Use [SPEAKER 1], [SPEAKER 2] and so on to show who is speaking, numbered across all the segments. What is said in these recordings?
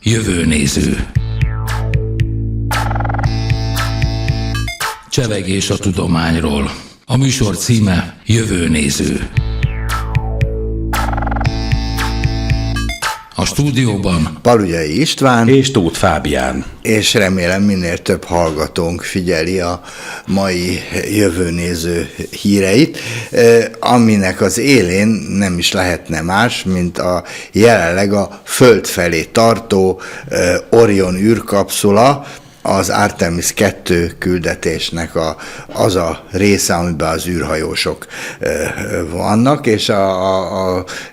[SPEAKER 1] Jövőnéző. Csevegés a tudományról. A műsor címe Jövőnéző. A stúdióban
[SPEAKER 2] Palugyai István
[SPEAKER 3] és Tóth Fábián.
[SPEAKER 2] És remélem minél több hallgatónk figyeli a mai jövőnéző híreit, aminek az élén nem is lehetne más, mint a jelenleg a Föld felé tartó Orion űrkapszula, az Artemis 2 küldetésnek az a része, amiben az űrhajósok vannak, és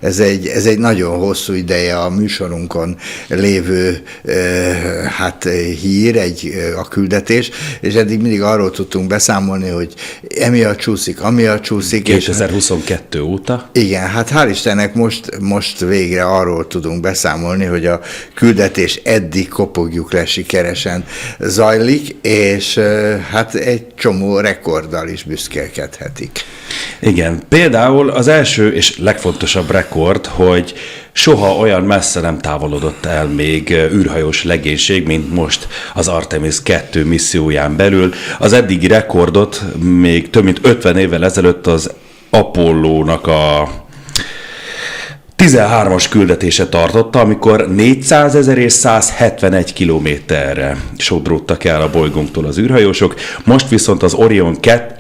[SPEAKER 2] ez egy nagyon hosszú ideje a műsorunkon lévő hír, a küldetés, és eddig mindig arról tudtunk beszámolni, hogy amiatt csúszik.
[SPEAKER 3] 2022 óta.
[SPEAKER 2] Igen, hát hál' Istennek most végre arról tudunk beszámolni, hogy a küldetés eddig kopogjuk le sikeresen zajlik, és hát egy csomó rekorddal is büszkélkedhetik.
[SPEAKER 3] Igen, például az első és legfontosabb rekord, hogy soha olyan messze nem távolodott el még űrhajós legénység, mint most az Artemis 2 misszióján belül. Az eddigi rekordot még több mint 50 évvel ezelőtt az Apollónak a 13-as küldetése tartotta, amikor 400 000 és 171 kilométerre sodródtak el a bolygónktól az űrhajósok. Most viszont az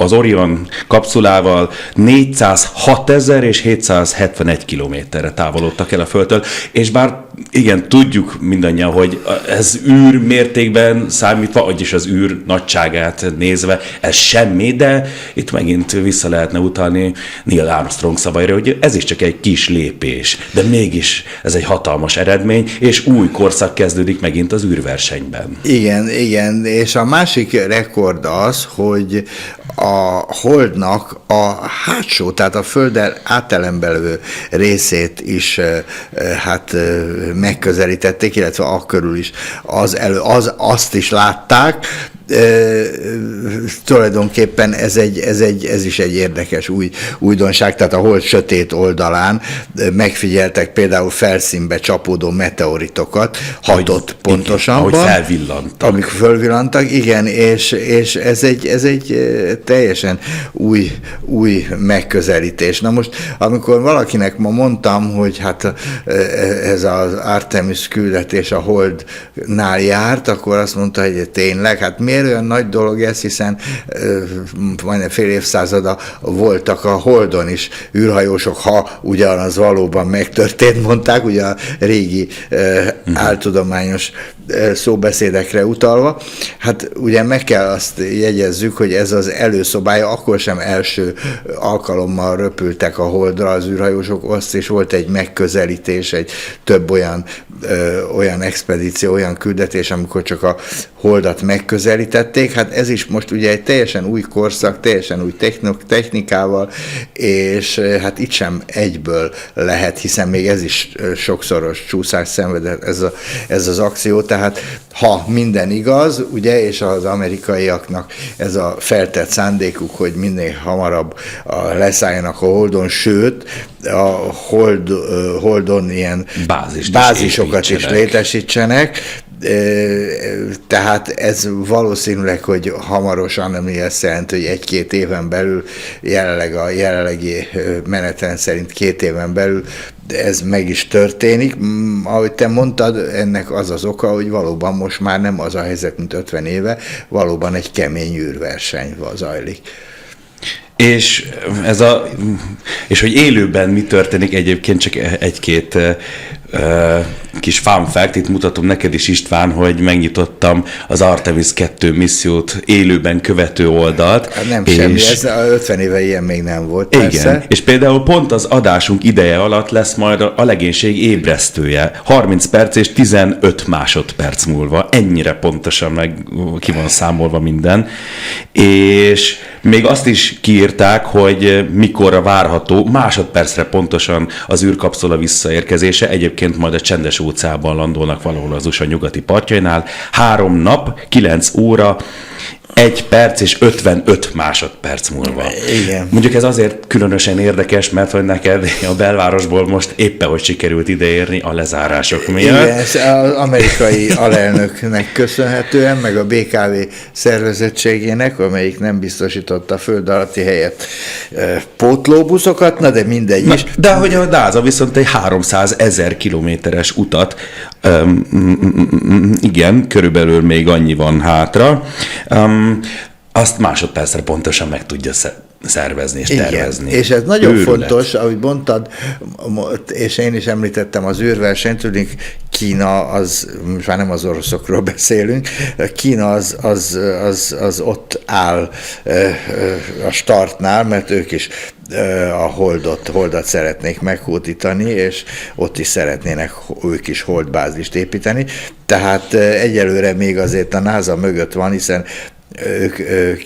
[SPEAKER 3] Orion kapszulával 406 000 és 771 kilométerre távolodtak el a Földtől, és bár igen, tudjuk mindannyian, hogy ez űr mértékben számítva, vagyis az űr nagyságát nézve, ez semmi, de itt megint vissza lehetne utalni Neil Armstrong szavaira, hogy ez is csak egy kis lépés, de mégis ez egy hatalmas eredmény, és új korszak kezdődik megint az űrversenyben.
[SPEAKER 2] Igen, és a másik rekord az, hogy a Holdnak a hátsó, tehát a Földdel átelembelő részét is megközelítették, illetve akkörül is azt is látták. Tulajdonképpen ez is egy érdekes újdonság, tehát a Hold sötét oldalán megfigyeltek például felszínbe csapódó meteoritokat, 6 pontosabban.
[SPEAKER 3] Ahogy felvillantak.
[SPEAKER 2] Amikor felvillantak, igen, és ez egy teljesen új megközelítés. Na most, amikor valakinek ma mondtam, hogy hát ez az Artemis küldetés a Holdnál járt, akkor azt mondta, hogy tényleg, hát miért olyan nagy dolog ez, hiszen majdnem fél évszázada voltak a Holdon is űrhajósok, ha ugyanaz valóban megtörtént, mondták, ugye a régi áltudományos szóbeszédekre utalva. Hát ugye meg kell azt jegyezzük, hogy ez az előszobája, akkor sem első alkalommal röpültek a Holdra az űrhajósok, azt is volt egy megközelítés, egy több olyan expedíció, olyan küldetés, amikor csak a Holdat megközelítették. Hát ez is most ugye egy teljesen új korszak, teljesen új technikával, és hát itt sem egyből lehet, hiszen még ez is sokszoros csúszás szenvedett ez az akció, tehát ha minden igaz, ugye, és az amerikaiaknak ez a feltett szándékuk, hogy minél hamarabb leszálljanak a Holdon, sőt, a Holdon ilyen bázisokat is létesítsenek, tehát ez valószínűleg, hogy hamarosan, ami azt jelenti, hogy 1-2 éven belül, jelenleg a jelenlegi menetrend szerint 2 éven belül ez meg is történik. Ahogy te mondtad, ennek az oka, hogy valóban most már nem az a helyzet, mint 50 éve, valóban egy kemény űrverseny zajlik.
[SPEAKER 3] És hogy élőben mi történik, egyébként csak egy-két kis fun fact, itt mutatom neked is, István, hogy megnyitottam az Artemis 2 missziót élőben követő oldalt.
[SPEAKER 2] Nem semmi, ez 50 éve ilyen még nem volt.
[SPEAKER 3] Igen,
[SPEAKER 2] persze.
[SPEAKER 3] És például pont az adásunk ideje alatt lesz majd a legénység ébresztője, 30 perc és 15 másodperc múlva, ennyire pontosan meg ki van számolva minden, és még azt is kiírták, hogy mikorra várható, másodpercre pontosan az űrkapszula visszaérkezése, egyébként majd a Csendes-óceánban landolnak valahol az USA nyugati partjainál, 3 nap, 9 óra, 1 perc és 55 másodperc múlva.
[SPEAKER 2] Igen.
[SPEAKER 3] Mondjuk ez azért különösen érdekes, mert hogy neked a belvárosból most éppen hogy sikerült ideérni a lezárások miatt.
[SPEAKER 2] Igen, ez az amerikai alelnöknek köszönhetően, meg a BKV szervezettségének, amelyik nem biztosította a föld alatti helyet pótlóbuszokat, na de mindegy is.
[SPEAKER 3] De hogy a DASA viszont egy 300 000 kilométeres utat, igen, körülbelül még annyi van hátra, azt másodpercre pontosan meg tudja szervezni és tervezni.
[SPEAKER 2] Igen. És ez nagyon fontos, ahogy mondtad, és én is említettem az űrversenyt, tudjuk, Kína, az, most már nem az oroszokról beszélünk, Kína az ott áll a startnál, mert ők is a holdat szeretnék meghódítani, és ott is szeretnének ők is holdbázist építeni. Tehát egyelőre még azért a NASA mögött van, hiszen ők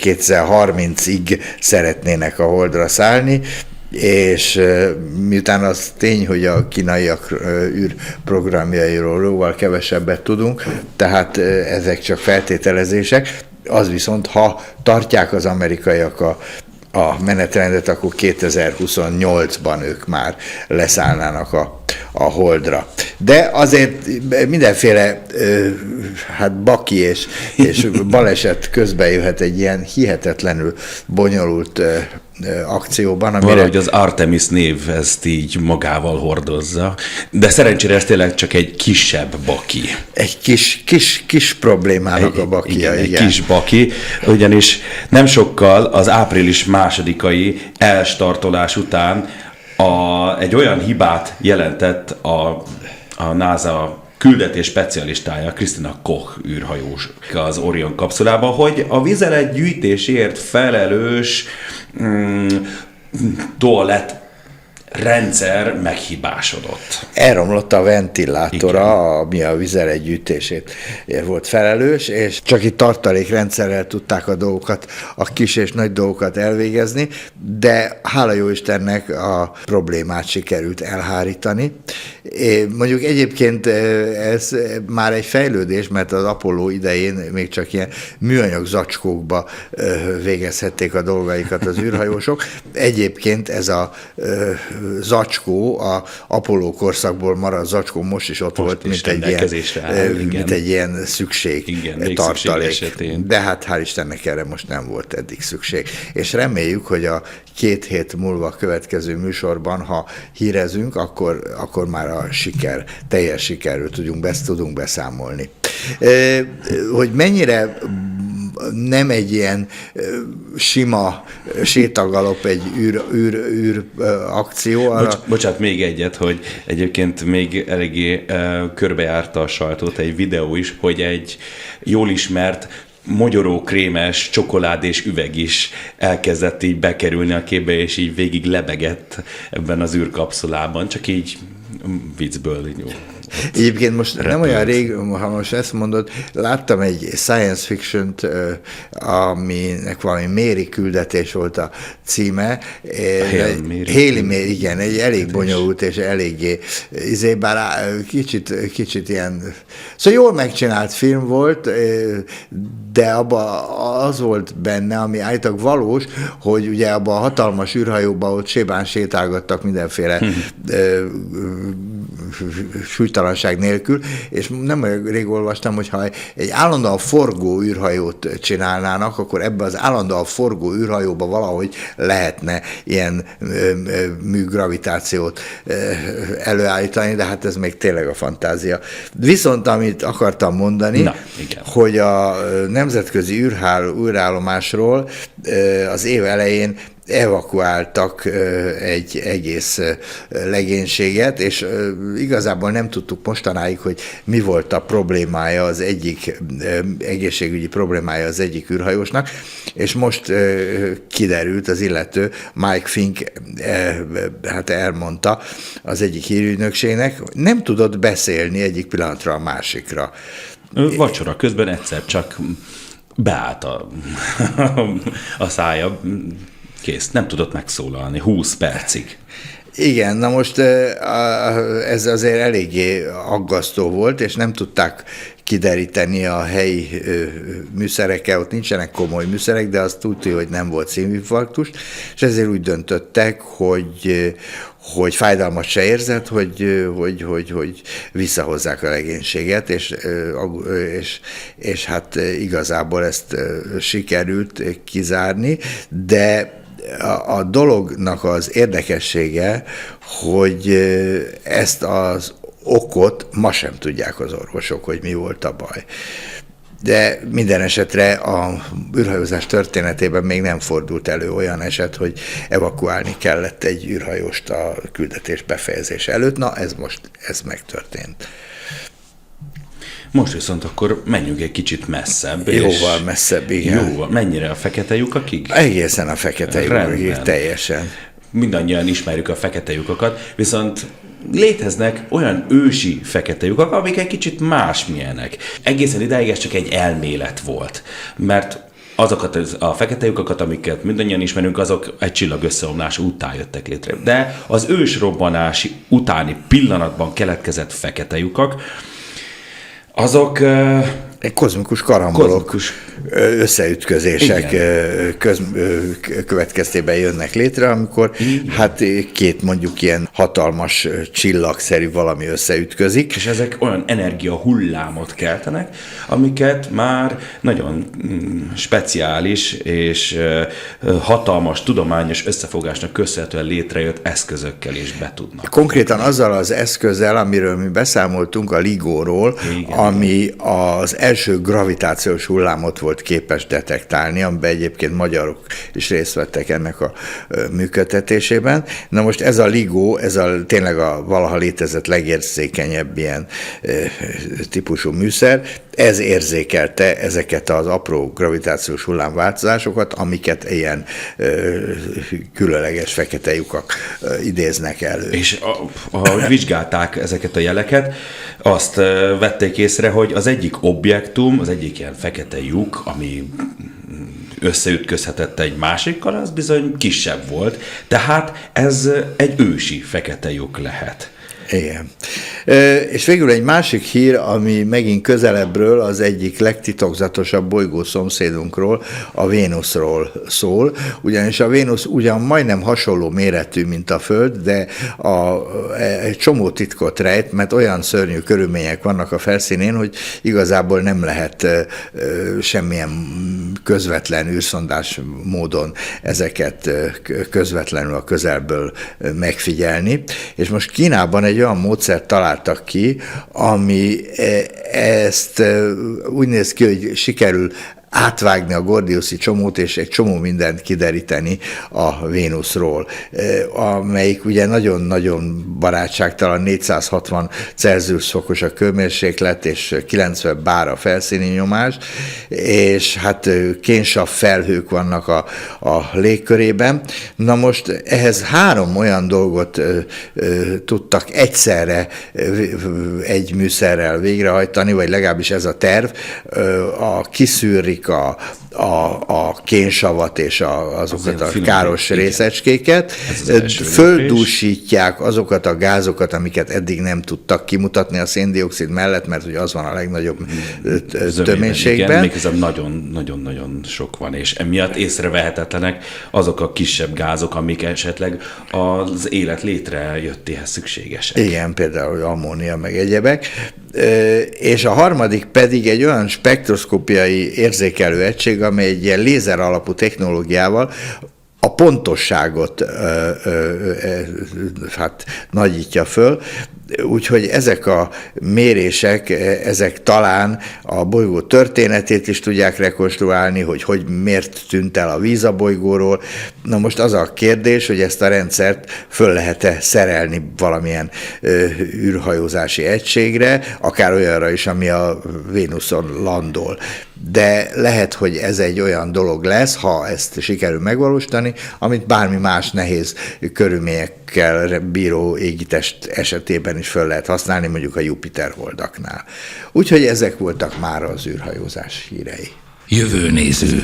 [SPEAKER 2] 2030-ig szeretnének a holdra szállni, és miután az tény, hogy a kínaiak űrprogramjairól jóval kevesebbet tudunk, tehát ezek csak feltételezések, az viszont, ha tartják az amerikaiak a menetrendet, akkor 2028-ban ők már leszállnának a holdra. De azért mindenféle baki és baleset közben jöhet egy ilyen hihetetlenül bonyolult akcióban.
[SPEAKER 3] Valahogy az Artemis név ezt így magával hordozza, de szerencsére ez tényleg csak egy kisebb baki.
[SPEAKER 2] Egy kis problémának a bakia,
[SPEAKER 3] igen. Egy kis baki, ugyanis nem sokkal az április 2-ai elstartolás után egy olyan hibát jelentett a NASA küldetés specialistája, Christina Koch űrhajós az Orion kapszulában, hogy a vizelet gyűjtésért felelős toalett rendszer meghibásodott.
[SPEAKER 2] Elromlott a ventilátora, ami a vizeletgyűjtését volt felelős, és csak itt tartalékrendszerrel tudták a dolgokat, a kis és nagy dolgokat elvégezni, de hála jó Istennek a problémát sikerült elhárítani. Mondjuk egyébként ez már egy fejlődés, mert az Apollo idején még csak ilyen műanyag zacskókba végezhették a dolgaikat az űrhajósok. Egyébként ez a zacskó, a Apollo korszakból maradt zacskó most is ott volt, mint egy ilyen tartalék. De hát hál' Istennek erre most nem volt eddig szükség. És reméljük, hogy a 2 hét múlva a következő műsorban, ha hírezünk, akkor már a teljes sikerről tudunk beszámolni. Hogy mennyire nem egy ilyen sima sétagalop, egy űr akció.
[SPEAKER 3] Bocsánat, még egyet, hogy egyébként még eléggé körbejárta a sajtót egy videó is, hogy egy jól ismert mogyorókrémes csokoládés üveg is elkezdett így bekerülni a képbe, és így végig lebegett ebben az űrkapszulában, csak így viccből. Jó.
[SPEAKER 2] Egyébként most nem olyan rég, ha most ezt mondod, láttam egy science fiction-t, aminek valami Mary küldetés volt a címe. Hailey Mary, igen, egy elég bonyolult és eléggé, bár kicsit ilyen, szóval jól megcsinált film volt, de abban az volt benne, ami állítólag valós, hogy ugye abban a hatalmas űrhajóban ott sétálgattak mindenféle súlytalanság nélkül, és nem olyan rég olvastam, hogy ha egy állandóan forgó űrhajót csinálnának, akkor ebbe az állandóan forgó űrhajóba valahogy lehetne ilyen műgravitációt előállítani, de hát ez még tényleg a fantázia. Viszont amit akartam mondani, hogy a nemzetközi űrállomásról az év elején evakuáltak egy egész legénységet, és igazából nem tudtuk mostanáig, hogy mi volt a problémája, az egyik egészségügyi problémája az egyik űrhajósnak, és most kiderült, az illető Mike Fink hát elmondta az egyik hírügynökségnek, nem tudott beszélni egyik pillanatra a másikra.
[SPEAKER 3] Vacsora közben egyszer csak beállt a szája, kész, nem tudott megszólalni 20 percig.
[SPEAKER 2] Igen, na most ez azért eléggé aggasztó volt, és nem tudták kideríteni a helyi műszerekkel, ott nincsenek komoly műszerek, de azt tudja, hogy nem volt szívinfarktus, és ezért úgy döntöttek, hogy fájdalmat se érzett, hogy visszahozzák a legénységet, és hát igazából ezt sikerült kizárni, de a dolognak az érdekessége, hogy ezt az okot ma sem tudják az orvosok, hogy mi volt a baj. De minden esetre a űrhajózás történetében még nem fordult elő olyan eset, hogy evakuálni kellett egy űrhajóst a küldetés befejezése előtt. Na, ez megtörtént.
[SPEAKER 3] Most viszont akkor menjünk egy kicsit messzebb.
[SPEAKER 2] Jóval messzebb, igen.
[SPEAKER 3] Jóval. Mennyire a fekete lyukakig?
[SPEAKER 2] Egészen a fekete lyukakig, teljesen.
[SPEAKER 3] Mindannyian ismerjük a fekete lyukakat, viszont léteznek olyan ősi fekete lyukak, amik egy kicsit másmilyenek. Egészen idáig ez csak egy elmélet volt, mert azokat a fekete lyukakat, amiket mindannyian ismerünk, azok egy csillag összeomlás után jöttek létre. De az ősrobbanás utáni pillanatban keletkezett fekete lyukak, azok
[SPEAKER 2] kozmikus karambolok, összeütközések következtében jönnek létre, amikor hát két mondjuk ilyen hatalmas csillagszerű valami összeütközik.
[SPEAKER 3] És ezek olyan energiahullámot keltenek, amiket már nagyon speciális és hatalmas tudományos összefogásnak köszönhetően létrejött eszközökkel is betudnak.
[SPEAKER 2] Konkrétan azzal az eszközzel, amiről mi beszámoltunk, a LIGO-ról, ami az első gravitációs hullámot volt képes detektálni, amiben egyébként magyarok is részt vettek ennek a működtetésében. Na most ez a LIGO, ez tényleg a valaha létezett legérzékenyebb ilyen típusú műszer, ez érzékelte ezeket az apró gravitációs hullámváltozásokat, amiket ilyen különleges fekete lyukak idéznek elő.
[SPEAKER 3] És ahogy vizsgálták ezeket a jeleket, azt vették észre, hogy az egyik objektum, az egyik ilyen fekete lyuk, ami összeütközhetett egy másikkal, az bizony kisebb volt. Tehát ez egy ősi fekete lyuk lehet.
[SPEAKER 2] Igen. És végül egy másik hír, ami megint közelebbről, az egyik legtitokzatosabb bolygó szomszédunkról, a Vénuszról szól, ugyanis a Vénusz ugyan majdnem hasonló méretű, mint a Föld, de egy csomó titkot rejt, mert olyan szörnyű körülmények vannak a felszínén, hogy igazából nem lehet semmilyen közvetlen űrszondás módon ezeket közvetlenül a közelből megfigyelni. És most Kínában egy olyan módszert találtak ki, ami ezt úgy néz ki, hogy sikerül átvágni a Gordiuszi csomót, és egy csomó mindent kideríteni a Vénuszról, amelyik ugye nagyon-nagyon barátságtalan, 460 Celsius fokos a hőmérséklet, és 90 bár a felszíni nyomás, és hát kénsav felhők vannak a légkörében. Na most ehhez 3 olyan dolgot tudtak egyszerre egy műszerrel végrehajtani, vagy legalábbis ez a terv, kiszűrik a kénsavat és azokat a káros részecskéket, földúsítják azokat a gázokat, amiket eddig nem tudtak kimutatni a széndioxid mellett, mert ugye az van a legnagyobb töménységben.
[SPEAKER 3] Igen, még nagyon-nagyon sok van, és emiatt észrevehetetlenek azok a kisebb gázok, amik esetleg az élet létrejöttéhez szükségesek.
[SPEAKER 2] Igen, például ammónia meg egyebek. És a harmadik pedig egy olyan spektroszkópiai érzékelő egység, amely egy ilyen lézer alapú technológiával a pontosságot hát nagyítja föl, úgyhogy ezek a mérések, ezek talán a bolygó történetét is tudják rekonstruálni, hogy miért tűnt el a víz a bolygóról. Na most az a kérdés, hogy ezt a rendszert föl lehet-e szerelni valamilyen űrhajózási egységre, akár olyanra is, ami a Vénuszon landol. De lehet, hogy ez egy olyan dolog lesz, ha ezt sikerül megvalósítani, amit bármi más nehéz körülményekkel bíró égitest esetében is föl lehet használni, mondjuk a Jupiter holdaknál. Úgyhogy ezek voltak már az űrhajózás hírei.
[SPEAKER 1] Jövőnéző.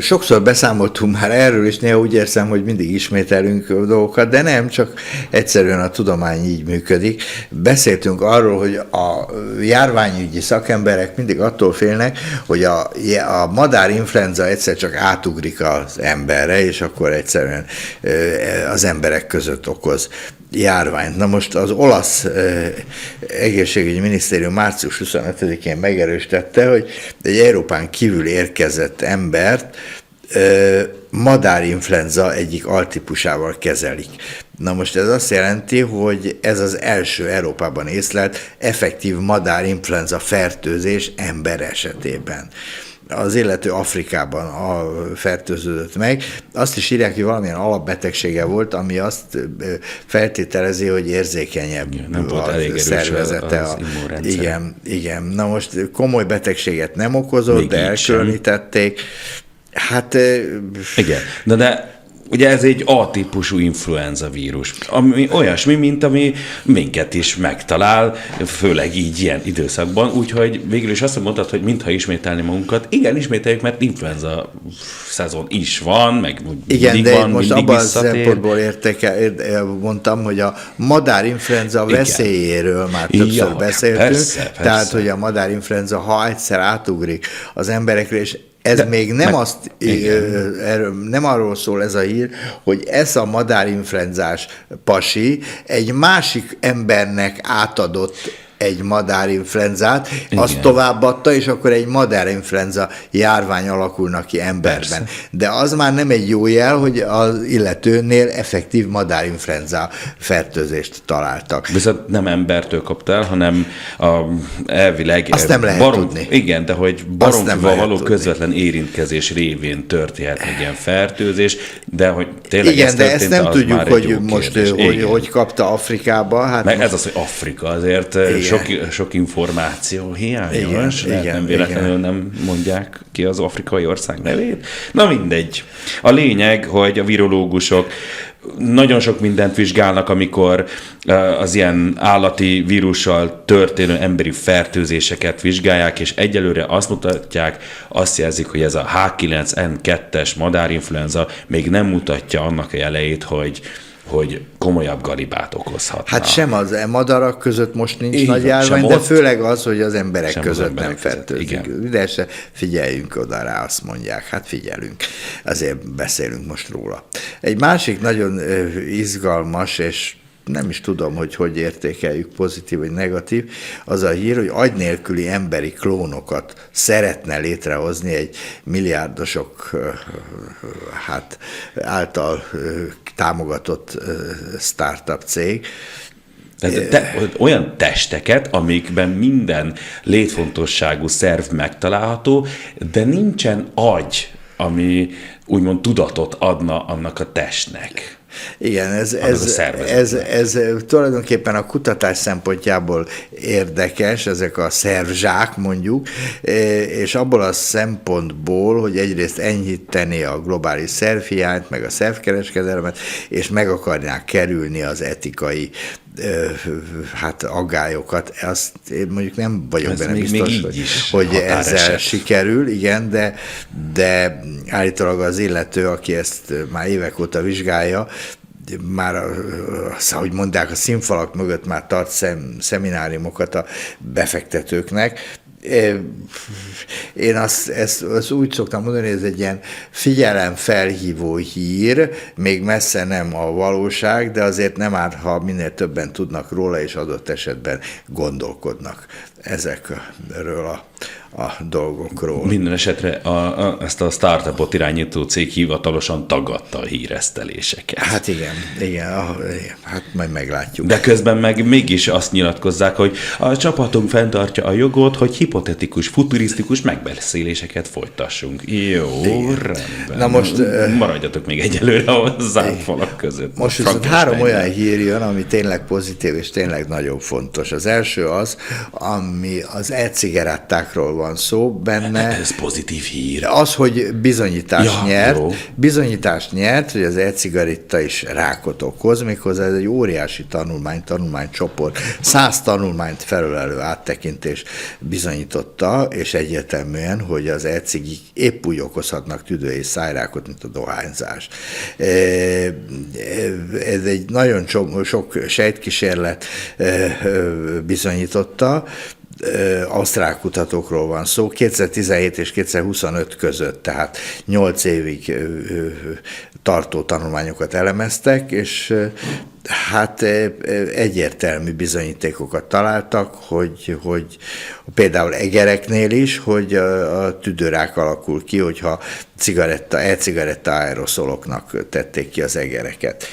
[SPEAKER 2] Sokszor beszámoltunk már erről, és néha úgy érzem, hogy mindig ismételünk dolgokat, de nem, csak egyszerűen a tudomány így működik. Beszéltünk arról, hogy a járványügyi szakemberek mindig attól félnek, hogy a madárinfluenza egyszer csak átugrik az emberre, és akkor egyszerűen az emberek között okoz járványt. Na most az olasz egészségügyi minisztérium március 25-én megerősítette, hogy egy Európán kívül érkezett embert madárinfluenza egyik altípusával kezelik. Na most ez azt jelenti, hogy ez az első Európában észlelt effektív madárinfluenza fertőzés ember esetében. Az illető Afrikában fertőződött meg. Azt is írják, hogy valamilyen alapbetegsége volt, ami azt feltételezi, hogy érzékenyebb
[SPEAKER 3] nem volt elég erős
[SPEAKER 2] szervezete.
[SPEAKER 3] az immunrendszer.
[SPEAKER 2] Igen. Na most komoly betegséget nem okozott,
[SPEAKER 3] még
[SPEAKER 2] de elkülönítették. Hát...
[SPEAKER 3] Igen, de ugye ez egy A-típusú influenza vírus, ami olyasmi, mint ami minket is megtalál, főleg így ilyen időszakban, úgyhogy végül is azt mondtad, hogy mintha ismételni magunkat. Igen, ismételjük, mert influenza szezon is van, meg
[SPEAKER 2] igen,
[SPEAKER 3] mindig
[SPEAKER 2] de
[SPEAKER 3] van,
[SPEAKER 2] most
[SPEAKER 3] mindig
[SPEAKER 2] abban a
[SPEAKER 3] visszatér.
[SPEAKER 2] szempontból mondtam, hogy a madárinfluenza veszélyéről már többször beszéltünk,
[SPEAKER 3] persze.
[SPEAKER 2] Tehát, hogy a madárinfluenza, ha egyszer átugrik az emberekre, és ez még nem nem arról szól ez a hír, hogy ez a madárinfluenzás pasi egy másik embernek átadott egy madárinfluenzát, azt továbbadta, és akkor egy madárinfluenza járvány alakulnak ki emberben. Persze. De az már nem egy jó jel, hogy az illetőnél effektív madárinfluenza fertőzést találtak.
[SPEAKER 3] Viszont nem embertől kapta el, hanem elvileg...
[SPEAKER 2] Azt nem lehet tudni.
[SPEAKER 3] Igen, de hogy baromfival való közvetlen érintkezés révén történhet egy ilyen fertőzés, de hogy tényleg
[SPEAKER 2] igen,
[SPEAKER 3] ez
[SPEAKER 2] de ezt nem tudjuk, hogy most hogy kapta Afrikába. Hát
[SPEAKER 3] meg ez az, hogy Afrika azért sok információ hiányos, nem véletlenül nem mondják ki az afrikai ország nevét. Na mindegy. A lényeg, hogy a virológusok nagyon sok mindent vizsgálnak, amikor az ilyen állati vírussal történő emberi fertőzéseket vizsgálják, és egyelőre azt mutatják, azt jelzik, hogy ez a H9N2-es madárinfluenza még nem mutatja annak a jeleit, hogy komolyabb galibát okozhat.
[SPEAKER 2] Hát sem az madarak között most nincs nagy járvány, de főleg az, hogy az emberek között nem fertőzik. De se figyeljünk oda rá, azt mondják. Hát figyelünk. Azért beszélünk most róla. Egy másik nagyon izgalmas, és nem is tudom, hogy értékeljük, pozitív vagy negatív, az a hír, hogy agy nélküli emberi klónokat szeretne létrehozni egy milliárdosok által támogatott startup cég.
[SPEAKER 3] Olyan testeket, amikben minden létfontosságú szerv megtalálható, de nincsen agy, ami úgymond tudatot adna annak a testnek.
[SPEAKER 2] Igen, ez tulajdonképpen a kutatás szempontjából érdekes, ezek a szervzsák mondjuk, és abból a szempontból, hogy egyrészt enyhíteni a globális szervhiányt, meg a szervkereskedelmet, és meg akarják kerülni az etikai aggályokat. Azt én mondjuk nem vagyok benne biztos, hogy ezzel sikerül, igen, de állítólag az illető, aki ezt már évek óta vizsgálja, már, ahogy mondják, a színfalak mögött már tart szemináriumokat a befektetőknek. Én azt úgy szoktam mondani, hogy ez egy ilyen figyelemfelhívó hír, még messze nem a valóság, de azért nem árt, ha minél többen tudnak róla, és adott esetben gondolkodnak ezekről a dolgokról.
[SPEAKER 3] Minden esetre ezt a startupot irányító cég hivatalosan tagadta a híreszteléseket.
[SPEAKER 2] Hát igen, hát majd meglátjuk.
[SPEAKER 3] De közben meg mégis azt nyilatkozzák, hogy a csapatunk fenntartja a jogot, hogy hipotetikus, futurisztikus megbeszéléseket folytassunk. Jó, rendben.
[SPEAKER 2] Na most,
[SPEAKER 3] maradjatok még egyelőre a zárt falak között.
[SPEAKER 2] Most viszont 3 olyan hír jön, ami tényleg pozitív és tényleg nagyon fontos. Az első az, ami az e-cigarettákról van szó benne.
[SPEAKER 3] Ez pozitív hír.
[SPEAKER 2] Az, hogy bizonyítást nyert,
[SPEAKER 3] jó.
[SPEAKER 2] bizonyítást nyert, hogy az e-cigaretta is rákot okoz, méghozzá ez egy óriási tanulmánycsoport, 100 tanulmányt felölelő áttekintés bizonyította, és egyértelműen, hogy az e-cigik épp úgy okozhatnak tüdő- és szájrákot, mint a dohányzás. Ez egy nagyon sok sejtkísérlet bizonyította, ausztrál kutatókról van szó, 2017 és 2025 között, tehát 8 évig tartó tanulmányokat elemeztek, és hát egyértelmű bizonyítékokat találtak, hogy például egereknél is, hogy a tüdőrák alakul ki, hogyha e-cigaretta aeroszoloknak tették ki az egereket.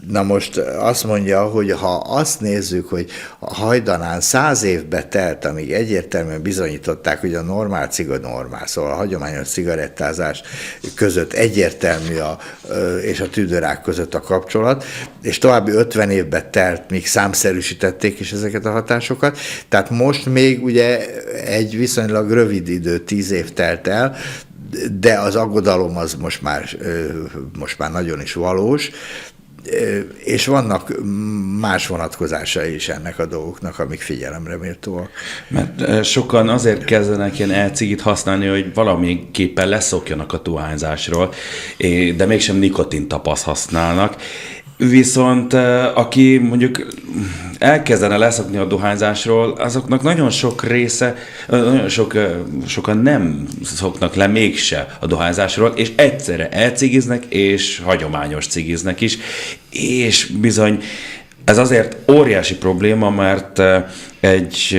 [SPEAKER 2] Na most azt mondja, hogy ha azt nézzük, hogy a hajdanán 100 évbe telt, amíg egyértelműen bizonyították, hogy a normál ciga normál, szóval a hagyományos cigarettázás között egyértelmű és a tüdőrák között a kapcsolat, és további 50 évbe telt, míg számszerűsítették is ezeket a hatásokat. Tehát most még ugye egy viszonylag rövid idő, 10 év telt el, de az aggodalom az most már nagyon is valós, és vannak más vonatkozásai is ennek a dolgoknak, amik figyelemre méltóak.
[SPEAKER 3] Mert sokan azért kezdenek ilyen e-cigit használni, hogy valamiképpen leszokjanak a dohányzásról, de mégsem nikotintapasz használnak. Viszont aki mondjuk elkezdene leszokni a dohányzásról, azoknak nagyon sok része, sokan nem szoknak le mégse a dohányzásról, és egyszerre elcigiznek, és hagyományos cigiznek is, és bizony ez azért óriási probléma, mert egy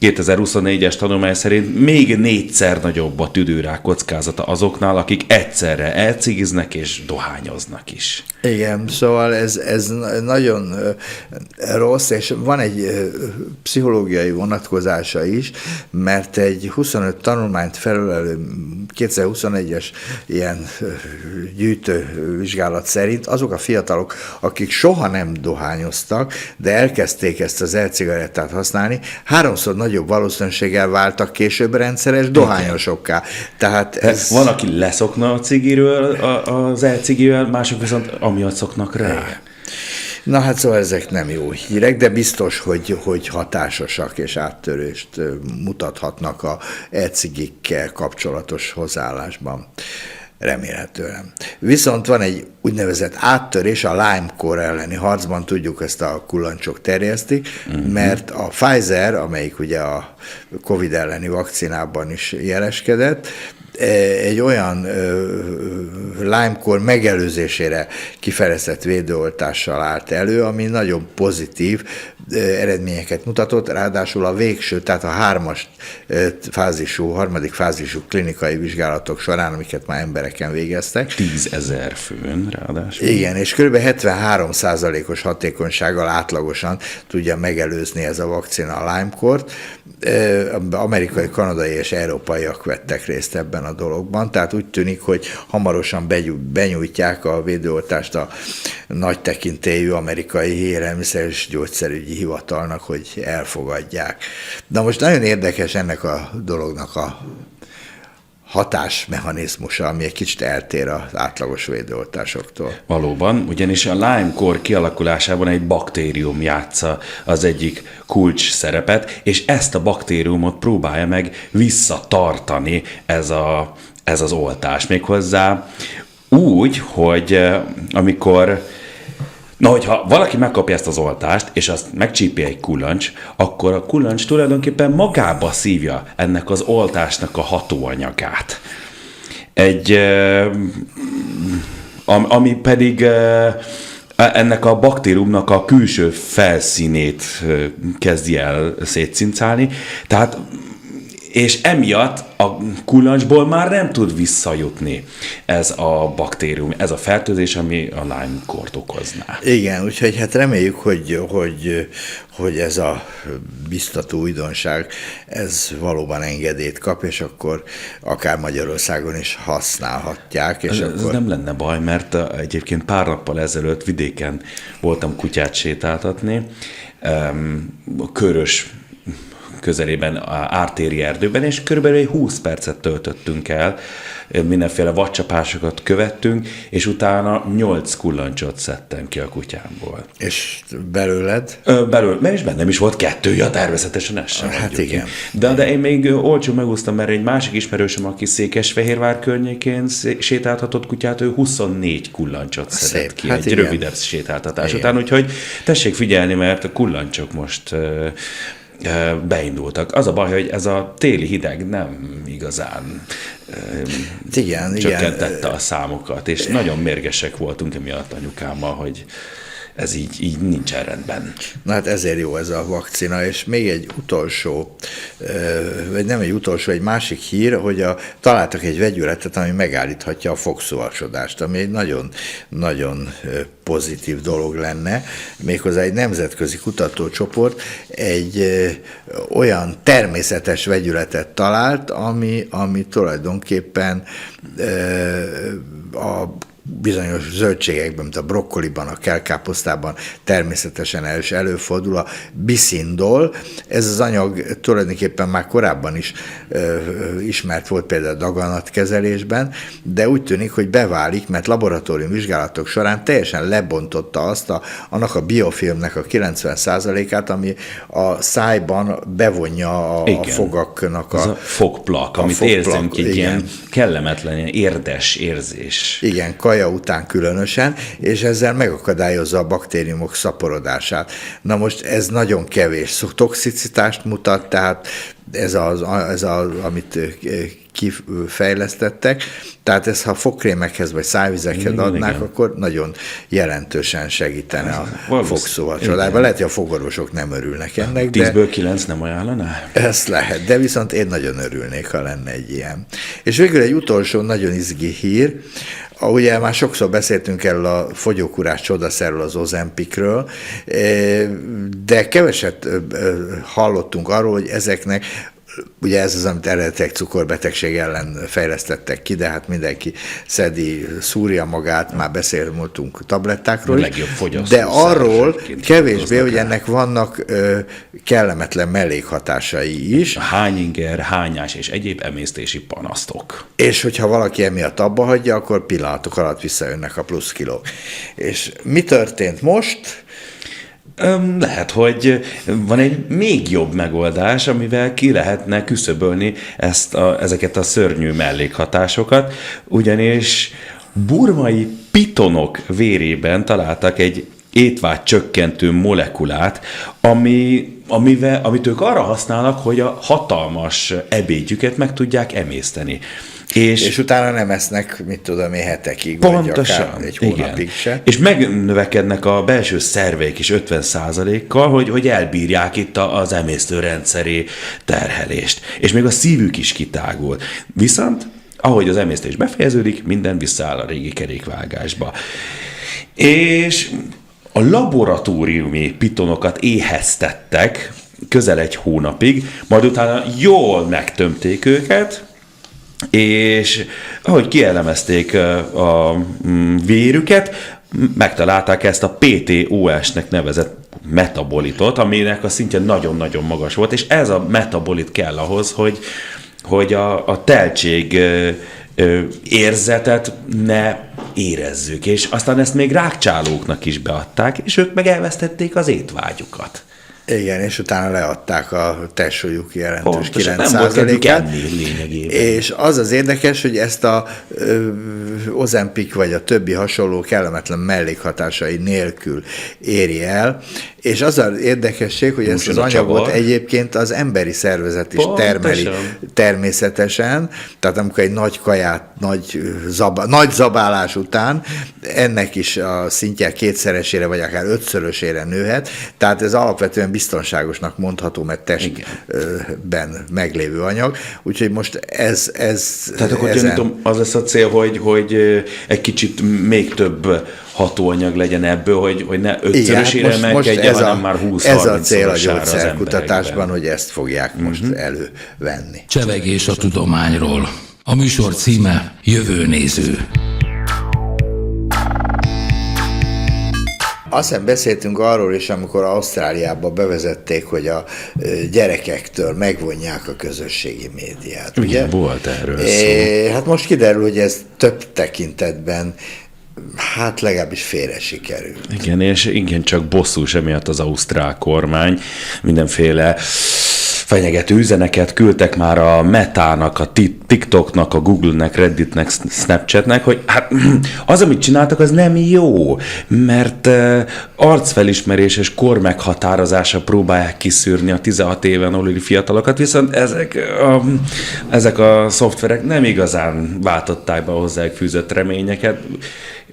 [SPEAKER 3] 2024-es tanulmány szerint még 4-szer nagyobb a tüdőrák kockázata azoknál, akik egyszerre elcigiznek és dohányoznak is.
[SPEAKER 2] Igen, szóval ez nagyon rossz, és van egy pszichológiai vonatkozása is, mert egy 25 tanulmányt felölelő 2021-es ilyen gyűjtővizsgálat szerint azok a fiatalok, akik soha nem dohányoztak, de elkezdték ezt az e-cigarettát használni, 3-szor nagyobb valószínűséggel váltak később rendszeres dohányosokká. Tehát ez...
[SPEAKER 3] Van, aki leszokna a cigiről, az e-cigivel, mások viszont amiatt szoknak rá.
[SPEAKER 2] Na hát szóval ezek nem jó hírek, de biztos, hogy hatásosak és áttörést mutathatnak a e-cigikkel kapcsolatos hozzáállásban. Remélhetően. Viszont van egy úgynevezett áttörés, a Lyme-kór elleni harcban, tudjuk, ezt a kullancsok terjesztik, mert a Pfizer, amelyik ugye a Covid elleni vakcinában is jeleskedett, egy olyan Lyme-kór megelőzésére kifejlesztett védőoltással állt elő, ami nagyon pozitív eredményeket mutatott, ráadásul a végső, tehát a harmadik fázisú klinikai vizsgálatok során, amiket már embereken végeztek.
[SPEAKER 3] 10 000 főn ráadásul.
[SPEAKER 2] Igen, és kb. 73%-os hatékonysággal átlagosan tudja megelőzni ez a vakcina a Lyme-kórt. Amerikai, kanadai és európaiak vettek részt ebben a dologban, tehát úgy tűnik, hogy hamarosan benyújtják a védőoltást a nagy tekintélyű amerikai élelmiszer és gyógyszerügyi hivatalnak, hogy elfogadják. De most nagyon érdekes ennek a dolognak a hatásmechanizmusa, ami egy kicsit eltér az átlagos védőoltásoktól.
[SPEAKER 3] Valóban, ugyanis a Lyme-kór kialakulásában egy baktérium játsza az egyik kulcs szerepet, és ezt a baktériumot próbálja meg visszatartani ez az oltás. Méghozzá úgy, hogy hogyha valaki megkapja ezt az oltást, és azt megcsípi egy kullancs, akkor a kullancs tulajdonképpen magába szívja ennek az oltásnak a hatóanyagát. Ami pedig ennek a baktériumnak a külső felszínét kezdi el szétszincálni, tehát és emiatt a kullancsból már nem tud visszajutni ez a baktérium, ez a fertőzés, ami a Lyme-kórt okozná.
[SPEAKER 2] Igen, úgyhogy hát reméljük, hogy ez a biztató újdonság, ez valóban engedélyt kap, és akkor akár Magyarországon is használhatják. És
[SPEAKER 3] ez nem lenne baj, mert egyébként pár nappal ezelőtt vidéken voltam kutyát sétáltatni, körös közelében, ártéri erdőben, és körülbelül egy 20 percet töltöttünk el, mindenféle vadcsapásokat követtünk, és utána 8 kullancsot szedtem ki a kutyámból.
[SPEAKER 2] És belőled?
[SPEAKER 3] Mert is bennem is volt 2, ja, természetesen ez sem.
[SPEAKER 2] Hát igen.
[SPEAKER 3] De én még olcsó megúsztam, mert egy másik ismerősöm, aki Székesfehérvár környékén sétáltatott kutyát, ő 24 kullancsot szedett ki, egy rövidebb sétáltatás után, úgyhogy tessék figyelni, mert a kullancsok most beindultak. Az a baj, hogy ez a téli hideg nem igazán csökkentette a számokat, és nagyon mérgesek voltunk emiatt anyukámmal, hogy ez így nincsen rendben.
[SPEAKER 2] Na hát ezért jó ez a vakcina, és még egy utolsó, vagy nem egy utolsó, egy másik hír, hogy találtak egy vegyületet, ami megállíthatja a fogszóvasodást, ami egy nagyon, nagyon pozitív dolog lenne, méghozzá egy nemzetközi kutatócsoport egy olyan természetes vegyületet talált, ami tulajdonképpen a bizonyos zöldségekben, mint a brokkoliban, a kelkáposztában természetesen előfordul a biszindol. Ez az anyag tulajdonképpen már korábban is ismert volt például a daganatkezelésben, de úgy tűnik, hogy beválik, mert laboratórium vizsgálatok során teljesen lebontotta annak a biofilmnek a 90%-át, ami a szájban bevonja a fogaknak
[SPEAKER 3] a fogplak, amit érzünk, egy ilyen kellemetlen, ilyen érdes érzés.
[SPEAKER 2] Igen, kaja után különösen, és ezzel megakadályozza a baktériumok szaporodását. Na most ez nagyon kevés toxicitást mutat, tehát ez az, amit kifejlesztettek, tehát ezt ha fogkrémekhez vagy szájvizekhez adnák, akkor nagyon jelentősen segítene a fogszóvacsodában. Lehet, hogy a fogorvosok nem örülnek ennek,
[SPEAKER 3] 10-ből 9 nem ajánlaná?
[SPEAKER 2] Ez lehet, de viszont én nagyon örülnék, ha lenne egy ilyen. És végül egy utolsó nagyon izgi hír, ugye már sokszor beszéltünk erről a fogyókúrás csodaszerről, az Ozempicről, de keveset hallottunk arról, hogy ezeknek, ugye ez az, amit eredetileg cukorbetegség ellen fejlesztettek ki, de hát mindenki szedi, szúrja magát, már beszéltünk tablettákról is, de arról kevésbé, hogy ennek vannak kellemetlen mellékhatásai is.
[SPEAKER 3] Hányinger, hányás és egyéb emésztési panasztok.
[SPEAKER 2] És hogyha valaki emiatt abba hagyja, akkor pillanatok alatt visszajönnek a plusz kilók. És mi történt most?
[SPEAKER 3] Lehet, hogy van egy még jobb megoldás, amivel ki lehetne küszöbölni ezeket a szörnyű mellékhatásokat, ugyanis burmai pitonok vérében találtak egy étvágy csökkentő molekulát, amit ők arra használnak, hogy a hatalmas ebédjüket meg tudják emészteni. És
[SPEAKER 2] utána nem esznek, mit tudom én, hetekig,
[SPEAKER 3] pontosan,
[SPEAKER 2] vagy akár egy hónapig se.
[SPEAKER 3] És megnövekednek a belső szerveik is 50%-kal, hogy elbírják itt az emésztőrendszeri terhelést. És még a szívük is kitágul. Viszont, ahogy az emésztés befejeződik, minden visszaáll a régi kerékvágásba. És a laboratóriumi pitonokat éheztettek közel egy hónapig, majd utána jól megtömték őket, és ahogy kielemezték a vérüket, megtalálták ezt a PTOS-nek nevezett metabolitot, aminek a szintje nagyon-nagyon magas volt, és ez a metabolit kell ahhoz, hogy a teltség érzetet ne érezzük. És aztán ezt még rákcsálóknak is beadták, és ők meg elvesztették az étvágyukat.
[SPEAKER 2] Igen, és utána leadták a testsúlyuk jelentős 9%-át. És az érdekes, hogy ezt a Ozempic vagy a többi hasonló kellemetlen mellékhatásai nélkül éri el, és az az érdekesség, hogy ezt az anyagot egyébként az emberi szervezet is termeli természetesen, tehát amikor egy nagy kaját, nagy zabálás után ennek is a szintje 2-szeresére, vagy akár 5-szörösére nőhet, tehát ez alapvetően biztonságosnak mondható, mert testben meglévő anyag, úgyhogy most ez
[SPEAKER 3] tehát akkor gyanítom, az lesz a cél, hogy egy kicsit még több hatóanyag legyen ebből, hogy ne 5-szörösére megkedje, hanem már 20-30-szorosára
[SPEAKER 2] ez a cél a gyógyszerkutatásban, hogy ezt fogják most elővenni.
[SPEAKER 1] Csevegés a tudományról. A műsor címe Jövőnéző.
[SPEAKER 2] Aztán beszéltünk arról is, amikor Ausztráliába bevezették, hogy a gyerekektől megvonják a közösségi médiát. Ugye?
[SPEAKER 3] Igen, volt erről szó.
[SPEAKER 2] Hát most kiderül, hogy ez több tekintetben hát legalábbis félre sikerül.
[SPEAKER 3] Igen, és igen, csak bosszús emiatt az ausztrál kormány. Mindenféle fenyegető üzeneket küldtek már a Metának, a TikToknak, a Google-nek, Redditnek, Snapchatnek, hogy hát az, amit csináltak, az nem jó, mert arcfelismeréses kor meghatározása próbálják kiszűrni a 16 éven aluli fiatalokat, viszont ezek a szoftverek nem igazán váltották be hozzájuk fűzött reményeket.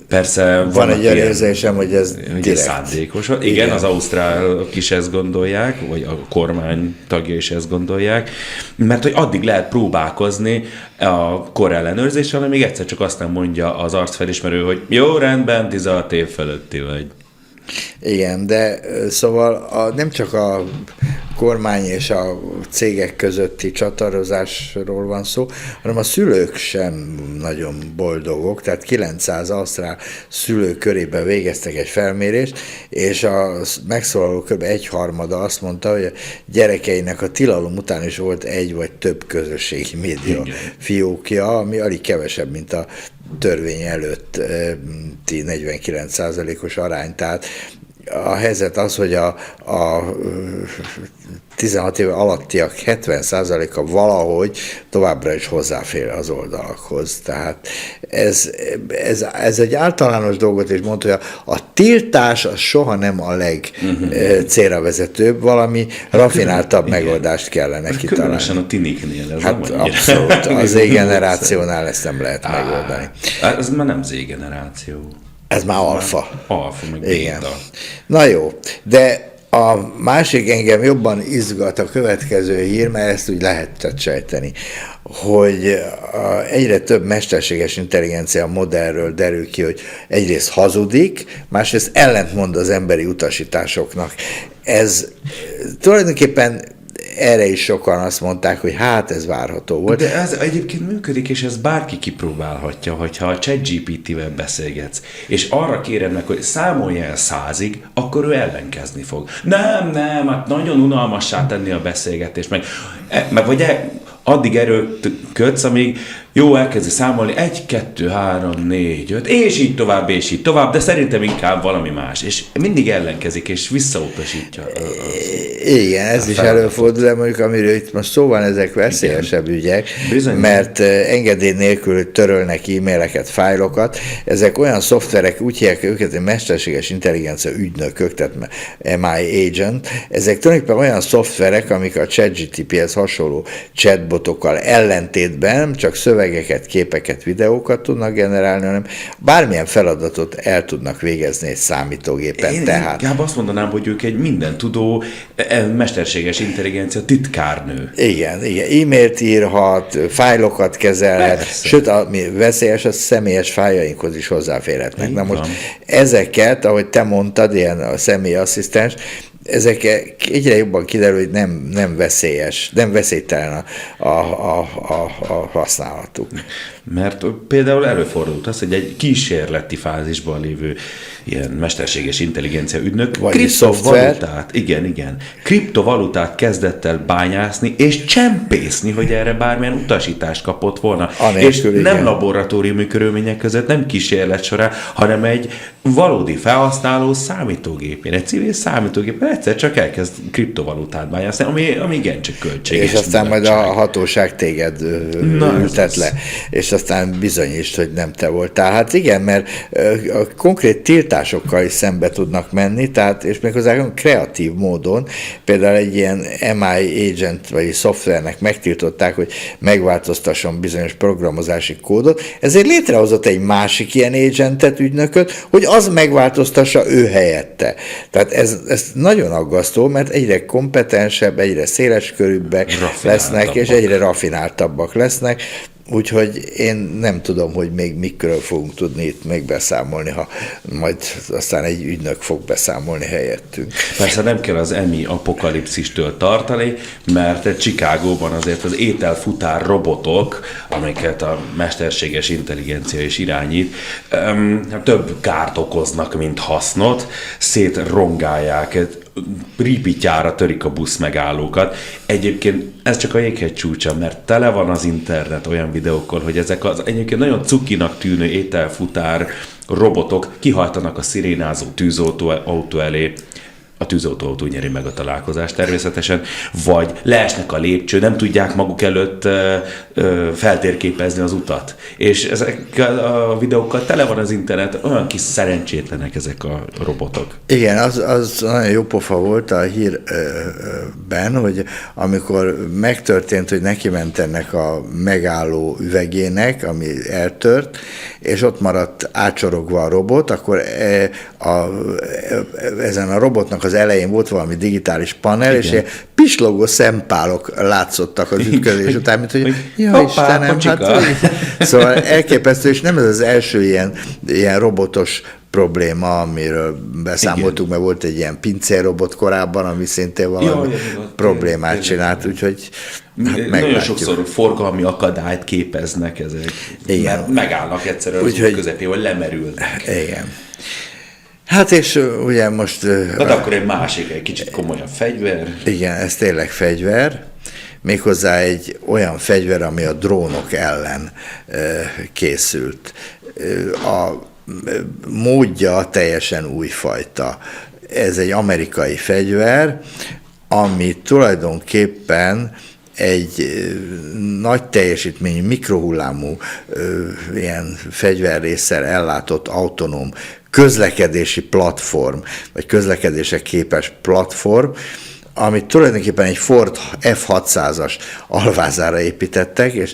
[SPEAKER 3] Persze
[SPEAKER 2] van egy érzésem, hogy ez direkt.
[SPEAKER 3] Szándékos. Igen, az ausztrálok is ezt gondolják, vagy a kormány tagja is ezt gondolják, mert hogy addig lehet próbálkozni a korellenőrzéssel, még egyszer csak azt nem mondja az arcfelismerő, hogy jó, rendben, 16 év fölötti vagy.
[SPEAKER 2] Igen, de szóval nem csak a kormány és a cégek közötti csatározásról van szó, hanem a szülők sem nagyon boldogok, tehát 900 ausztrál szülő körében végeztek egy felmérést, és a megszólaló kb. Egyharmada azt mondta, hogy a gyerekeinek a tilalom után is volt egy vagy több közösségi média fiókja, ami alig kevesebb, mint a törvény előtti 49%-os arány. Tehát a helyzet az, hogy a 16 éve alattiak 70%-a valahogy továbbra is hozzáfér az oldalakhoz. Tehát ez egy általános dolgot is mondta, hogy a tiltás az soha nem a legcélra vezetőbb, valami rafináltabb megoldást kellene kitalálni.
[SPEAKER 3] Különösen a tiniknél. Ez
[SPEAKER 2] hát abszolút. A Z-generációnál ezt nem lehet megoldani.
[SPEAKER 3] Ez már nem Z-generáció.
[SPEAKER 2] Ez már alfa.
[SPEAKER 3] Alfa, meg
[SPEAKER 2] igen.
[SPEAKER 3] béta.
[SPEAKER 2] Na jó, de a másik engem jobban izgat a következő hír, mert ezt úgy lehetett sejteni, hogy egyre több mesterséges intelligencia modellről derül ki, hogy egyrészt hazudik, másrészt ellentmond az emberi utasításoknak. Ez tulajdonképpen erre is sokan azt mondták, hogy hát ez várható volt.
[SPEAKER 3] De ez egyébként működik, és ez bárki kipróbálhatja, hogyha a ChatGPT-vel beszélgetsz, és arra kéred meg, hogy számolja el 100-ig, akkor ő ellenkezni fog. Nem, hát nagyon unalmassá tenni a beszélgetést, meg vagy addig erőködsz, amíg jó, elkezdi számolni, 1, 2, 3, 4, 5, és így tovább, de szerintem inkább valami más. És mindig ellenkezik, és visszautasítja.
[SPEAKER 2] Igen, ez is előfordul, de mondjuk, amiről itt most szó van, ezek veszélyesebb ügyek, mert engedély nélkül törölnek e-maileket, fájlokat. Ezek olyan szoftverek, úgy hívják őket, hogy mesterséges intelligencia ügynökök, tehát MI Agent. Ezek tulajdonképpen olyan szoftverek, amik a ChatGPT-hez hasonló chatbotokkal ellentétben csak szövegeket, képeket, videókat tudnak generálni, hanem bármilyen feladatot el tudnak végezni egy számítógépen.
[SPEAKER 3] Én inkább azt mondanám, hogy ők egy mindentudó mesterséges intelligencia titkárnő.
[SPEAKER 2] Igen, e-mailt írhat, fájlokat kezelhet, persze. Sőt, ami veszélyes, az személyes fájljainkhoz is hozzáférhetnek. Igen. Na most ezeket, ahogy te mondtad, ilyen a személyasszisztens, ezek egyre jobban kiderül, hogy nem veszélyes, nem veszélytelen a használatuk.
[SPEAKER 3] Mert például előfordult az, hogy egy kísérleti fázisban lévő ilyen mesterséges intelligencia ügynök kriptovalutát, igen, kriptovalutát kezdett el bányászni és csempészni, hogy erre bármilyen utasítást kapott volna. És nem laboratóriumi körülmények között, nem kísérlet során, hanem egy valódi felhasználó számítógépén, egy civil számítógépén egyszer csak elkezd kriptovalutát bányászni, ami igencsak költséges.
[SPEAKER 2] És aztán majd a hatóság téged ültet le. És aztán bizonyítsd, hogy nem te voltál. Hát igen, mert a konkrét tiltásokkal is szembe tudnak menni, tehát, és méghozzá kreatív módon, például egy ilyen MI Agent vagy szoftvernek megtiltották, hogy megváltoztasson bizonyos programozási kódot, ezért létrehozott egy másik ilyen agentet, ügynököt, hogy az megváltoztassa ő helyette. Tehát ez nagyon aggasztó, mert egyre kompetensebb, egyre széleskörűbbek lesznek, és egyre rafináltabbak lesznek. Úgyhogy én nem tudom, hogy még mikről fogunk tudni itt még beszámolni, ha majd aztán egy ügynök fog beszámolni helyettünk.
[SPEAKER 3] Persze nem kell az Emmy apokalipszistől tartani, mert Chicagóban azért az ételfutár robotok, amiket a mesterséges intelligencia is irányít, több kárt okoznak, mint hasznot, szétrongálják, rípityára törik a buszmegállókat. Egyébként ez csak a jéghegy csúcsa, mert tele van az internet olyan videókkal, hogy ezek az egyébként nagyon cukinak tűnő ételfutár robotok kihajtanak a szirénázó tűzoltóautó elé, a tűzoltóautó nyeri meg a találkozást természetesen, vagy leesnek a lépcső, nem tudják maguk előtt feltérképezni az utat. És ezek a videókkal tele van az internet, olyan kis szerencsétlenek ezek a robotok.
[SPEAKER 2] Igen, az nagyon jó pofa volt a hírben, hogy amikor megtörtént, hogy neki ment ennek a megálló üvegének, ami eltört, és ott maradt átsorogva a robot, akkor ezen a robotnak az elején volt valami digitális panel, igen, és pislogó szempálok látszottak az ütközés után, mint hogy ja Istenem, szóval elképesztő, és nem ez az első ilyen robotos probléma, amiről beszámoltunk, mert volt egy ilyen pincérrobot korábban, ami szintén valami problémát csinált, úgyhogy
[SPEAKER 3] nagyon sokszor forgalmi akadályt képeznek ezek, mert megállnak egyszerűen az út közepén, vagy lemerülnek.
[SPEAKER 2] Igen. Hát és ugye most...
[SPEAKER 3] De akkor egy másik, egy kicsit komolyabb fegyver.
[SPEAKER 2] Igen, ez tényleg fegyver. Méghozzá egy olyan fegyver, ami a drónok ellen készült. A módja teljesen újfajta. Ez egy amerikai fegyver, ami tulajdonképpen egy nagy teljesítményű, mikrohullámú ilyen fegyverrésszel ellátott autonóm közlekedési platform, vagy közlekedésre képes platform, amit tulajdonképpen egy Ford F600-as alvázára építettek, és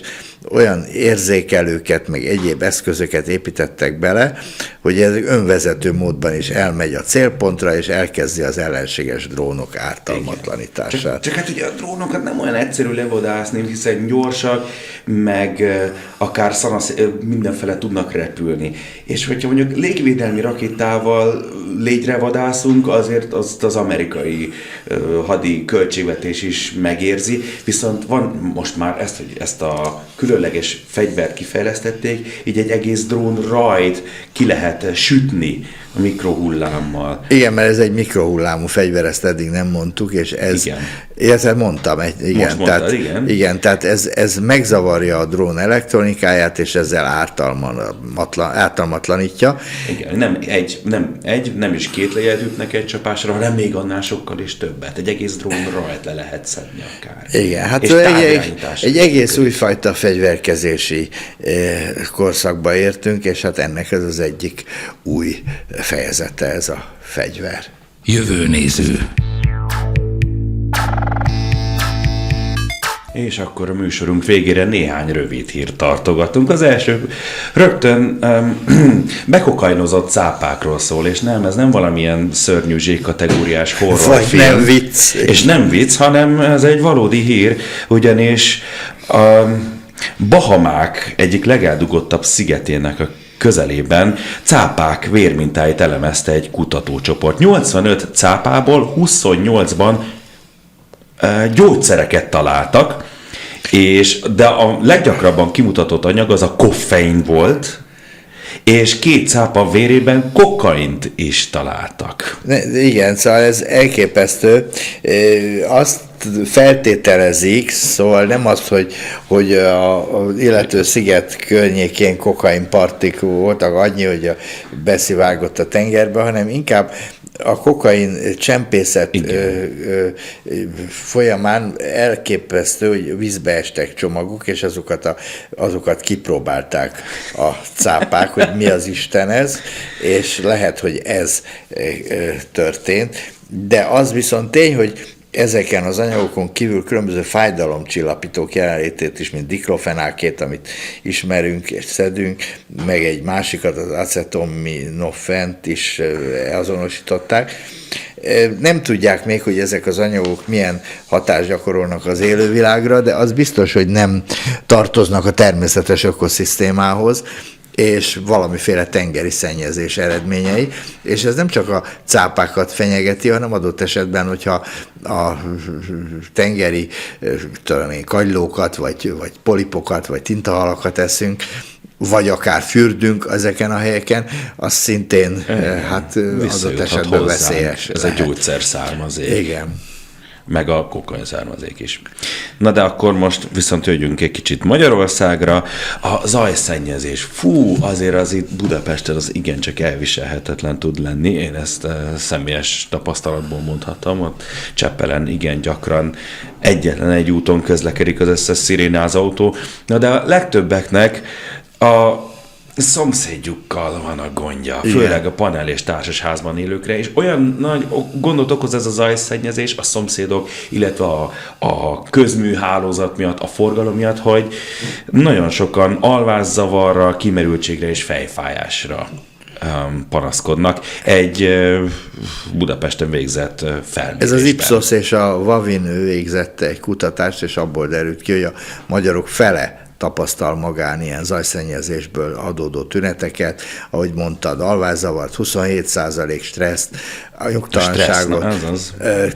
[SPEAKER 2] olyan érzékelőket, meg egyéb eszközöket építettek bele, hogy ez önvezető módban is elmegy a célpontra, és elkezdi az ellenséges drónok ártalmatlanítását.
[SPEAKER 3] Csak hát ugye a drónokat nem olyan egyszerű levadászni, hiszen gyorsak, meg akár mindenfele tudnak repülni. És hogyha mondjuk légvédelmi rakétával légyre vadászunk, azért azt az amerikai hadi költségvetés is megérzi, viszont van most már ezt a különleges fegyvert kifejlesztették, így egy egész drón rajt ki lehet sütni a mikrohullámmal.
[SPEAKER 2] Igen, mert ez egy mikrohullámú fegyver, ezt eddig nem mondtuk, és ez...
[SPEAKER 3] Igen.
[SPEAKER 2] Ezt mondtam, igen.
[SPEAKER 3] Most mondtad, igen.
[SPEAKER 2] Igen, tehát ez megzavarja a drón elektronikáját, és ezzel ártalmatlanítja.
[SPEAKER 3] Igen, nem is két lejjel ütnek egy csapásra, hanem még annál sokkal is többet. Egy egész drón rajt le lehet szedni akár.
[SPEAKER 2] Igen, hát egy egész újfajta fegyverkezési korszakba értünk, és hát ennek ez az egyik új fejezete, ez a fegyver.
[SPEAKER 1] Jövőnéző.
[SPEAKER 3] És akkor a műsorunk végére néhány rövid hírt tartogatunk. Az első rögtön bekokainozott cápákról szól, és ez nem valamilyen szörnyű Z-kategóriás horrorfilm.
[SPEAKER 2] Nem vicc.
[SPEAKER 3] És nem vicc, hanem ez egy valódi hír, ugyanis a Bahamák egyik legeldugottabb szigetének a közelében cápák vérmintáit elemezte egy kutatócsoport. 85 cápából 28-ban gyógyszereket találtak, de a leggyakrabban kimutatott anyag az a koffein volt, és 2 cápa vérében kokaint is találtak.
[SPEAKER 2] Igen, szóval ez elképesztő. Azt feltételezik, szóval nem az, hogy az illető sziget környékén kokainpartik voltak annyi, hogy beszivágott a tengerbe, hanem inkább a kokain csempészet folyamán elképesztő, hogy vízbe estek csomagok, és azokat kipróbálták a cápák, hogy mi az Isten ez, és lehet, hogy ez történt. De az viszont tény, hogy ezeken az anyagokon kívül különböző fájdalomcsillapítók jelenlétét is, mint diklofenákét, amit ismerünk és szedünk, meg egy másikat, az acetaminophent is azonosították, Nem tudják még, hogy ezek az anyagok milyen hatást gyakorolnak az élővilágra, de az biztos, hogy nem tartoznak a természetes ökoszisztémához, és valamiféle tengeri szennyezés eredményei, és ez nem csak a cápákat fenyegeti, hanem adott esetben, hogyha a tengeri kagylókat, vagy polipokat, vagy tintahalakat eszünk, vagy akár fürdünk ezeken a helyeken, az szintén adott esetben veszélyes.
[SPEAKER 3] Ez egy gyógyszerszármazék.
[SPEAKER 2] Igen.
[SPEAKER 3] Meg a kokain származék is. Na de akkor most viszont jöjjünk egy kicsit Magyarországra. A zajszennyezés. Fú, azért az itt Budapesten az igencsak elviselhetetlen tud lenni. Én ezt személyes tapasztalatból mondhatom. Ott Csepelen igen gyakran egyetlen egy úton közlekedik az összes szirénázautó. Na de a legtöbbeknek a szomszédjukkal van a gondja, főleg a panel és társasházban élőkre, és olyan nagy gondot okoz ez a zajszennyezés a szomszédok, illetve a közműhálózat miatt, a forgalom miatt, hogy nagyon sokan alvászavarra, kimerültségre és fejfájásra panaszkodnak egy Budapesten végzett felmérésben.
[SPEAKER 2] Ez az Ipsos és a Vavin végzett egy kutatást, és abból derült ki, hogy a magyarok fele tapasztal magán ilyen zajszennyezésből adódó tüneteket, ahogy mondtad, alvászavart, 27% stresszt, a nyugtalanságot,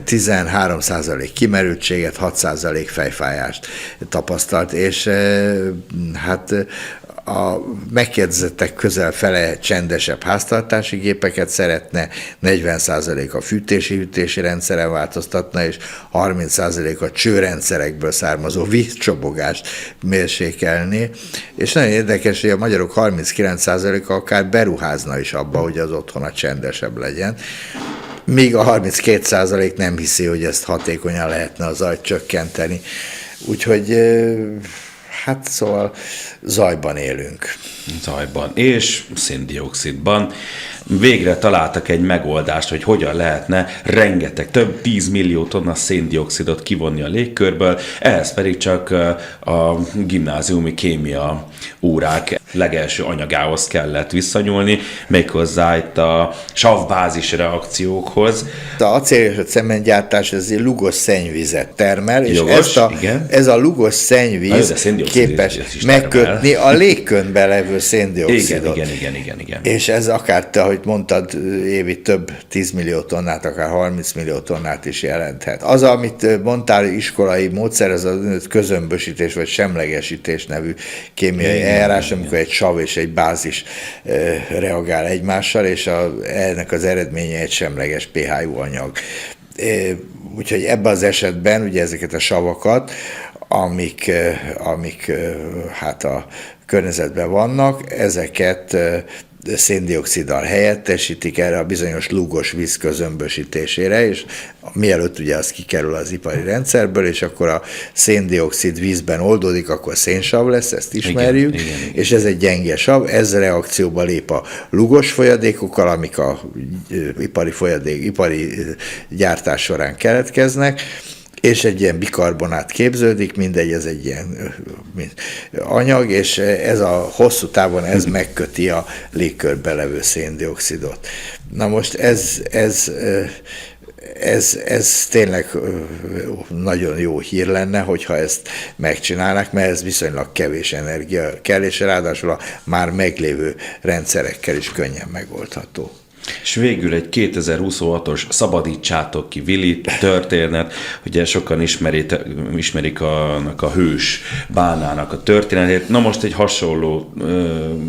[SPEAKER 2] 13% kimerültséget, 6% fejfájást tapasztalt, és hát a megkérdezettek közel fele csendesebb háztartási gépeket szeretne, 40% a fűtési-hűtési rendszeren változtatna, és 30% a csőrendszerekből származó vízcsobogást mérsékelni. És nagyon érdekes, hogy a magyarok 39%-a akár beruházna is abba, hogy az otthona csendesebb legyen, míg a 32% nem hiszi, hogy ezt hatékonyan lehetne a zajt csökkenteni. Úgyhogy hát szóval zajban élünk.
[SPEAKER 3] Zajban és széndioxidban. Végre találtak egy megoldást, hogy hogyan lehetne rengeteg, több 10 millió tonna széndioxidot kivonni a légkörből, ehhez pedig csak a gimnáziumi kémia órák legelső anyagához kellett visszanyúlni, méghozzá itt a savbázis reakciókhoz.
[SPEAKER 2] A acél és a cementgyártás ez egy lugos szennyvizet termel, és
[SPEAKER 3] Jogos,
[SPEAKER 2] ez a lugos szennyvíz képes megkötni a légkörben levő széndioxidot.
[SPEAKER 3] Igen.
[SPEAKER 2] És ez akár, te, ahogy mondtad, évi több 10 millió tonnát, akár 30 millió tonnát is jelenthet. Az, amit mondtál, iskolai módszer, ez a közömbösítés vagy semlegesítés nevű kémiai eljárás, amikor egy sav és egy bázis reagál egymással, és ennek az eredménye egy semleges pH-jú anyag. Úgyhogy ebben az esetben ugye ezeket a savakat, amik hát a környezetben vannak, ezeket széndioxiddal helyettesítik erre a bizonyos lúgos víz közömbösítésére, és mielőtt ugye az kikerül az ipari rendszerből, és akkor a széndioxid vízben oldódik, akkor szénsav lesz, ezt ismerjük, igen. És ez egy gyenge sav, ez reakcióba lép a lúgos folyadékokkal, amik a ipari gyártás során keletkeznek, és egy ilyen bikarbonát képződik, mindegy, ez egy ilyen anyag, és ez a hosszú távon ez megköti a légkörbe levő széndioxidot. Na most ez tényleg nagyon jó hír lenne, hogyha ezt megcsinálnak, mert ez viszonylag kevés energia kell, és ráadásul a már meglévő rendszerekkel is könnyen megoldható.
[SPEAKER 3] És végül egy 2026-os Szabadítsátok ki Willy történet, ugye sokan ismerik annak a hős bánának a történetét. Na most egy hasonló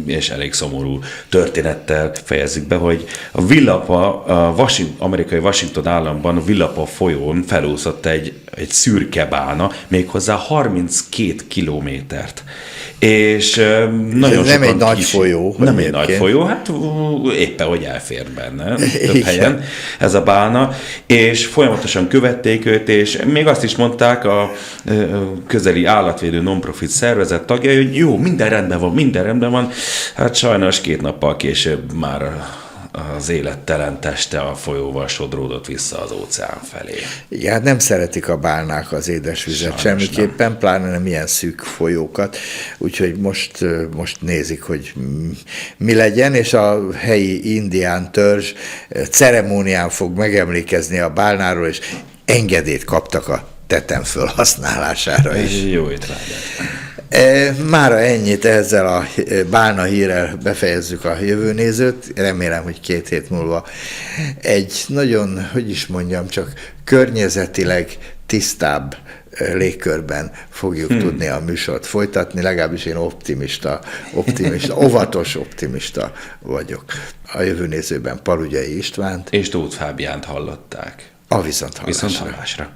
[SPEAKER 3] és elég szomorú történettel fejezzük be, hogy a Willapa, amerikai Washington államban a Willapa folyón felúszott egy szürke bána, méghozzá 32 kilométert. És nagyon
[SPEAKER 2] nem egy nagy folyó.
[SPEAKER 3] Nem egy nagy folyó, hát éppen, hogy elfér benne több helyen ez a bána, és folyamatosan követték őt, és még azt is mondták a közeli állatvédő non-profit szervezet tagjai, hogy jó, minden rendben van, hát sajnos 2 nappal később már az élettelen teste a folyóval sodródott vissza az óceán felé.
[SPEAKER 2] Igen, hát nem szeretik a bálnák az édesvizet semmiképpen, pláne nem ilyen szűk folyókat, úgyhogy most nézik, hogy mi legyen, és a helyi indián törzs ceremónián fog megemlékezni a bálnáról, és engedélyt kaptak a tetem felhasználására is.
[SPEAKER 3] Jó étvágyat!
[SPEAKER 2] Mára ennyit, ezzel a bálna hírrel befejezzük a jövőnézőt. Remélem, hogy 2 hét múlva egy nagyon, hogy is mondjam, csak környezetileg tisztább légkörben fogjuk tudni a műsort folytatni, legalábbis én optimista, óvatos optimista vagyok. A jövőnézőben Palugyai Istvánt
[SPEAKER 3] és Tóth Fábiánt hallották.
[SPEAKER 2] a viszonthallásra.